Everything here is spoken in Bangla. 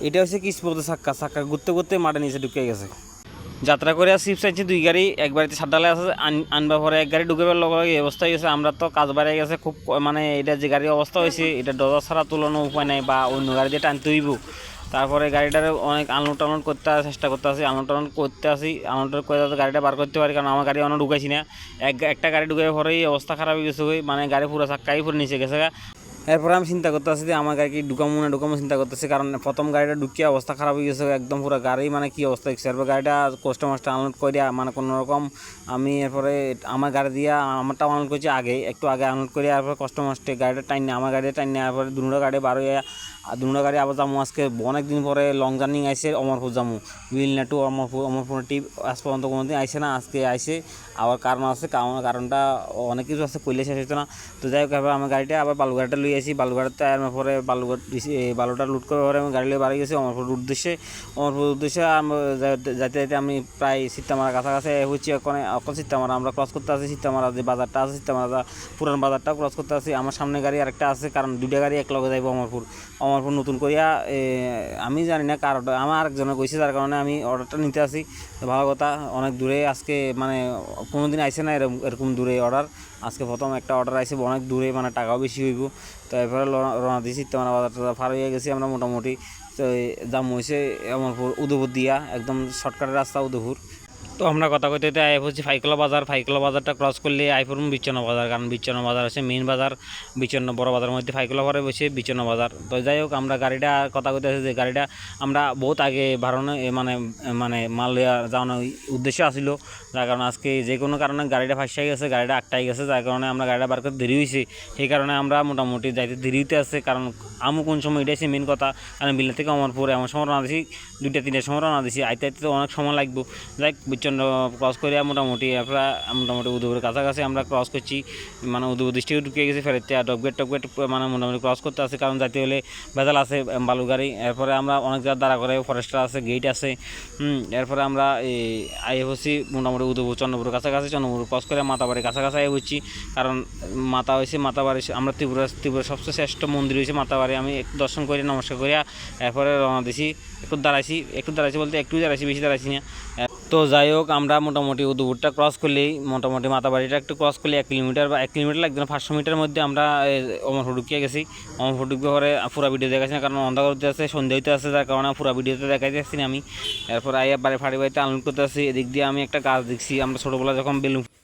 এটা হচ্ছে কিসমতো চাক্কা চাক্কা ঘুরতে ঘুরতে মাঠে নিচে ঢুকে গেছে। যাত্রা করে চিপস আনছি 2 গাড়ি, এক বাড়িতে 7 ডালে আছে আনবার পরে এক গাড়ি ঢুকেবার লগে এই অবস্থা হয়ে গেছে। আমরা তো কাজ বাড়িয়ে গেছে খুব, মানে এটা যে গাড়ির অবস্থা হয়েছে এটা ডজা ছাড়া তুলনো উপায় নাই, বা অন্য গাড়ি দিয়ে টানতে হইব। তারপরে গাড়িটার অনেক আনলোড টানলোড করতে চেষ্টা করতে আসি, আনলোড টানলোড করতে আসি, আনলোড করে যাতে গাড়িটা বার করতে পারি, কারণ আমার গাড়ি অনেক ঢুকাইছি না। একটা গাড়ি ঢুকে পরেই অবস্থা খারাপ হয়ে গেছে, মানে গাড়ি পুরো চাক্কাই পুরো নিচে গেছে। এরপরে আমি চিন্তা করতেছি যে আমার গাড়ি কি ঢুকামো না ঢুকামো চিন্তা করতেছি, কারণ প্রথম গাড়িটা ঢুকিয়ে অবস্থা খারাপ হয়ে গেছে একদম পুরো গাড়ি, মানে কি অবস্থা হচ্ছে। এরপর গাড়িটা কষ্ট মষ্ট আনলোড করে মানে কোনো রকম আমি এরপরে আমার গাড়ি দিয়ে আমারটা আনলোড করছি একটু আগে আনলোড করে, এরপর কষ্ট মষ্টে গাড়িটা টাইনে আমার গাড়িটা টাইনে, এরপরে দুটো গাড়ি বার হয়ে দুটো গাড়ি আবার যাবো আজকে অনেক দিন পরে লং জার্নি আইসে অমরপুর যাবো, উইলনা টু অমরপুর টিপ আজ পর্যন্ত কোনো দিন আইসে না, আজকে আইসে। আবার কারণ আছে, কারণটা অনেক কিছু আছে, কইলে শেষ হতো না। তো যাই হোক, এবার আমার গাড়িটা আবার বালুঘাটটা লুই আসি, বালুঘাটতে আসার পরে বালুটা লুট করে পরে আমি গাড়ি লিয়ে বাড়ি গেছি অমরপুর উদ্দেশ্যে। যাইতে যাইতে আমি প্রায় সিত্তামারা কাছাকাছি হচ্ছি। এখন সিত্তামারা আমরা ক্রস করতে আসি, সিত্তামারা যে বাজারটা আছে সিত্তামারা পুরান বাজারটাও ক্রস করতে আসি। আমার সামনে গাড়ি আরেকটা আছে, কারণ 2টা গাড়ি এক লগে যাইব অমরপুর নতুন করিয়া। আমি জানি না কার অর্ডার, আমার আরেকজনে কইছে, যার কারণে আমি অর্ডারটা নিতে আসি। ভালো কথা, অনেক দূরে আজকে, মানে কোনো দিন আইসে না এরকম দূরে অর্ডার, আজকে প্রথম একটা অর্ডার আইসে অনেক দূরে, মানে টাকাও বেশি হইব। তো এরপরে রওনা দিয়েছি, সিত্তামারা বাজারটা পার হয়ে গেছি আমরা মোটামুটি। তো দাম হয়েছে অমরপুর উদয়পুর দিয়া, একদম শর্টকাটের রাস্তা উদয়পুর। তো আমরা কথা কইতে আই হচ্ছে ফাইকলা বাজারটা ক্রস করলে আইফোন বিচ্ছন্ন বাজার, কারণ বিচ্ছন্ন বাজার হচ্ছে মেইন বাজার, বিচ্ছন্ন বড় বাজারের মধ্যে ফাইকলা পরে বসে বিচ্ছন্ন বাজার। তো যাই হোক, আমরা গাড়িটা কথা কইতে আছে যে গাড়িটা আমরা বহুত আগে বাড়ানো, মানে মাল যাওয়ানোর উদ্দেশ্য আসিল, যার কারণে আজকে যে কোনো কারণে গাড়িটা ফাঁসাই গেছে, গাড়িটা আটটাই গেছে, যার কারণে আমরা গাড়িটা বার করতে দেরি হয়েছে। সেই কারণে আমরা মোটামুটি যাইতে দেরি হইতে আছে, কারণ আমি কোন সময় এটাই মেন কথা, কারণ বিল্লা থেকে অমরপুর এমন সময় রানা দিছি 2টা-3টার সময় রানা দিছি, আইতে তো অনেক সময় লাগবে। যাই বিচ্ছন্ন ক্রস করে মোটামুটি উদয়পুরের কাছাকাছি আমরা ক্রস করছি, মানে উদয়পুর ডিস্ট্রিক্টে ঢুকে গেছি ফেরতে। আর টপগেট মানে মোটামুটি ক্রস করতে আছে, কারণ যাইতে হলে ভেজাল আছে বালু গাড়ি। এরপরে আমরা অনেক জায়গা দাঁড়া করে, ফরেস্টার আছে, গেট আছে। এরপরে আমরা আই হচ্ছি মোটামুটি উদয়পুর চন্দ্রপুরের কাছাকাছি, চন্দ্রপুর ক্রস করে মাতাবাড়ির কাছাকাছি আই হচ্ছি, কারণ মাতাবাড়ি আমরা ত্রিপুরার সবচেয়ে শ্রেষ্ঠ মন্দির হয়েছে মাতাবাড়ি। আমি একটু দর্শন করে নমস্কার করিয়া এরপরে রওনা দিছি। একটু দাঁড়াইছি বলতে একটু দাঁড়াইছি, বেশি দাঁড়াইছি না। তো যাই হোক, আমরা মোটামুটি উদয়পুরটা ক্রস করলেই, মোটামুটি মাতাবাড়িটা একটু ক্রস করলে 1 কিলোমিটার বা 1 কিলোমিটার লাগবে না, 500 মিটারের মধ্যে আমরা অমরপুর ঢুকিয়ে গেছি। অমরপুর ঢুকে পরে পুরা ভিডিও দেখাচ্ছি না, কারণ অন্ধকার হতে আছে, সন্ধ্যা হইতে আছে, যার কারণে পুরা ভিডিওতে দেখাইতে আসছি না আমি। এরপর আইয়া ফাড়ি বাড়িতে আনলোড করতে আসছি। এদিক দিয়ে আমি একটা গাছ দেখছি, আমরা ছোটোবেলা যখন বেলুন